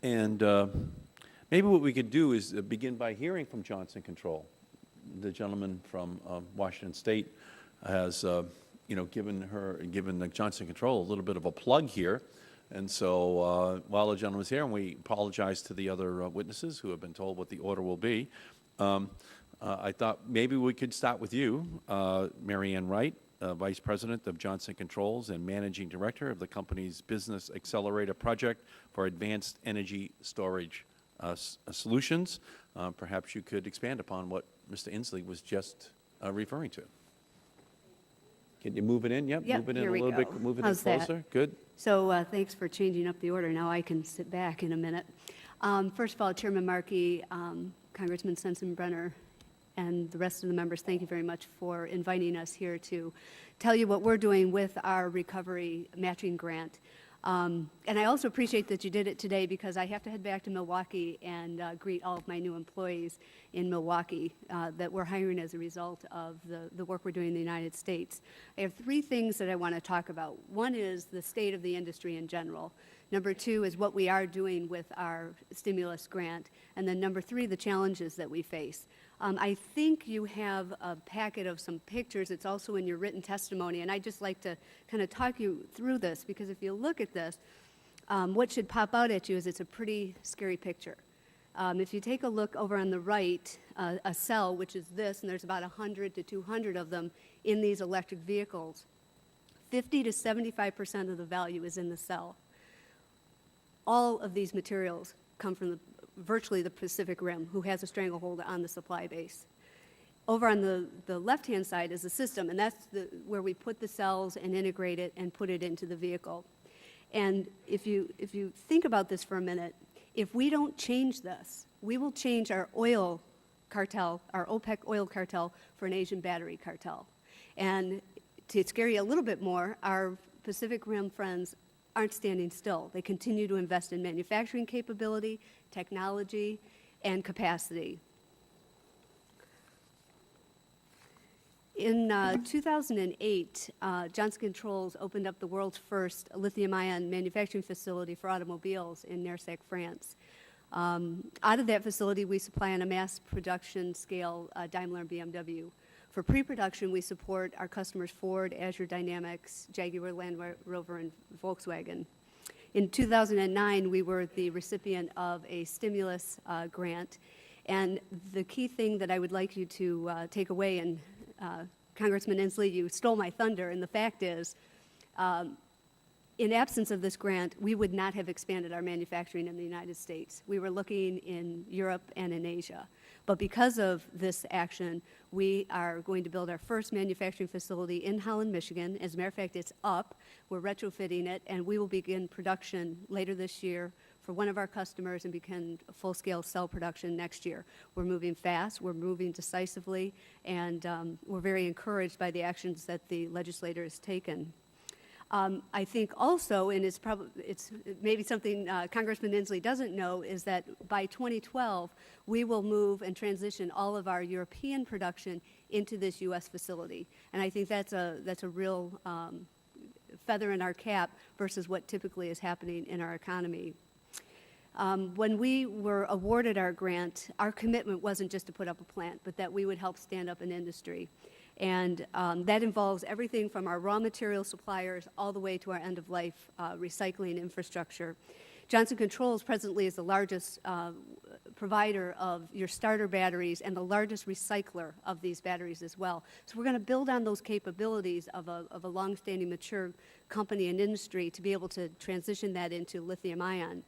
And maybe what we could do is begin by hearing from Johnson Control. The gentleman from Washington State has, given the Johnson Control a little bit of a plug here. And so while the gentleman's here, and we apologize to the other witnesses who have been told what the order will be, I thought maybe we could start with you, Mary Ann Wright, Vice President of Johnson Controls and Managing Director of the company's Business Accelerator Project for Advanced Energy Storage Solutions. Perhaps you could expand upon what Mr. Inslee was just referring to. Can you move it in? Yep, move it in a little bit. Move it in closer. That? Good. So thanks for changing up the order. Now I can sit back in a minute. First of all, Chairman Markey, Congressman Sensenbrenner, and the rest of the members, thank you very much for inviting us here to tell you what we're doing with our recovery matching grant. And I also appreciate that you did it today because I have to head back to Milwaukee and greet all of my new employees in Milwaukee that we're hiring as a result of the work we're doing in the United States. I have three things that I want to talk about. One is the state of the industry in general. Number two is what we are doing with our stimulus grant. And then number three, the challenges that we face. I think you have a packet of some pictures. It's also in your written testimony, and I'd just like to kind of talk you through this, because if you look at this, what should pop out at you is it's a pretty scary picture. If you take a look over on the right, a cell, which is this, and there's about 100 to 200 of them in these electric vehicles, 50 to 75% of the value is in the cell. All of these materials come from virtually the Pacific Rim, who has a stranglehold on the supply base. Over on the left-hand side is the system, and that's where we put the cells and integrate it and put it into the vehicle. And if you think about this for a minute, if we don't change this, we will change our oil cartel, our OPEC oil cartel, for an Asian battery cartel. And to scare you a little bit more, our Pacific Rim friends aren't standing still. They continue to invest in manufacturing capability, technology, and capacity. In 2008, Johnson Controls opened up the world's first lithium-ion manufacturing facility for automobiles in Nersac, France. Out of that facility, we supply on a mass production scale Daimler and BMW. For pre-production, we support our customers Ford, Azure Dynamics, Jaguar Land Rover, and Volkswagen. In 2009, we were the recipient of a stimulus grant. And the key thing that I would like you to take away, and Congressman Inslee, you stole my thunder, and the fact is, in absence of this grant, we would not have expanded our manufacturing in the United States. We were looking in Europe and in Asia. But because of this action, we are going to build our first manufacturing facility in Holland, Michigan. As a matter of fact, it's up. We're retrofitting it, and we will begin production later this year for one of our customers and begin full-scale cell production next year. We're moving fast, we're moving decisively, and we're very encouraged by the actions that the legislator has taken. I think also, and it's maybe something Congressman Inslee doesn't know, is that by 2012, we will move and transition all of our European production into this U.S. facility. And I think that's a real feather in our cap versus what typically is happening in our economy. When we were awarded our grant, our commitment wasn't just to put up a plant, but that we would help stand up an industry. And that involves everything from our raw material suppliers all the way to our end-of-life recycling infrastructure. Johnson Controls presently is the largest provider of your starter batteries and the largest recycler of these batteries as well. So we're going to build on those capabilities of a long-standing, mature company and industry to be able to transition that into lithium-ion.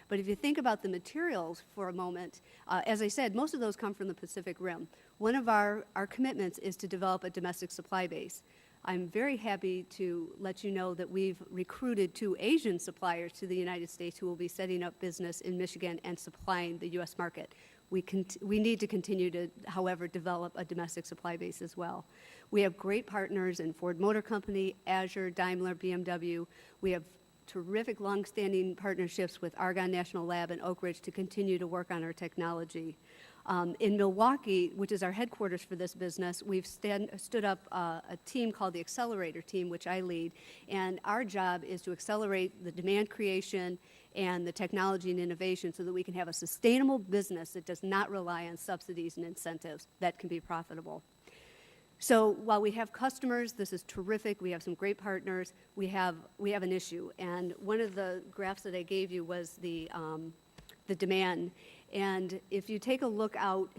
But if you think about the materials for a moment, as I said, most of those come from the Pacific Rim. One of our commitments is to develop a domestic supply base. I'm very happy to let you know that we've recruited 2 Asian suppliers to the United States who will be setting up business in Michigan and supplying the U.S. market. We need to continue to, however, develop a domestic supply base as well. We have great partners in Ford Motor Company, Azure, Daimler, BMW. We have terrific long-standing partnerships with Argonne National Lab and Oak Ridge to continue to work on our technology. In Milwaukee, which is our headquarters for this business, we've stood up a team called the Accelerator team, which I lead, and our job is to accelerate the demand creation and the technology and innovation so that we can have a sustainable business that does not rely on subsidies and incentives that can be profitable. So while we have customers, this is terrific, we have some great partners, we have an issue. And one of the graphs that I gave you was the demand. And if you take a look out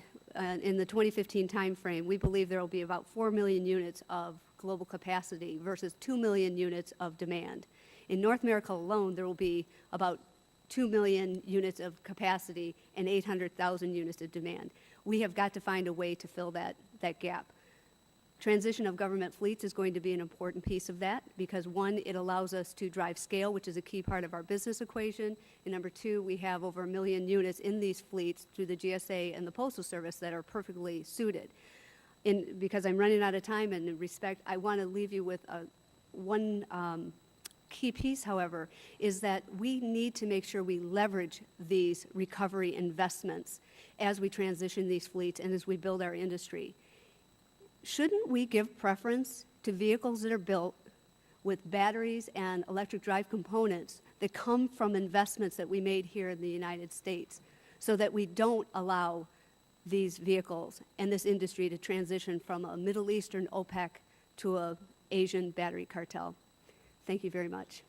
in the 2015 timeframe, we believe there will be about 4 million units of global capacity versus 2 million units of demand. In North America alone, there will be about 2 million units of capacity and 800,000 units of demand. We have got to find a way to fill that gap. Transition of government fleets is going to be an important piece of that because, one, it allows us to drive scale, which is a key part of our business equation, and number two, we have over 1 million units in these fleets through the GSA and the Postal Service that are perfectly suited. Because I'm running out of time and in respect, I want to leave you with one key piece, however, is that we need to make sure we leverage these recovery investments as we transition these fleets and as we build our industry. Shouldn't we give preference to vehicles that are built with batteries and electric drive components that come from investments that we made here in the United States so that we don't allow these vehicles and this industry to transition from a Middle Eastern OPEC to an Asian battery cartel? Thank you very much.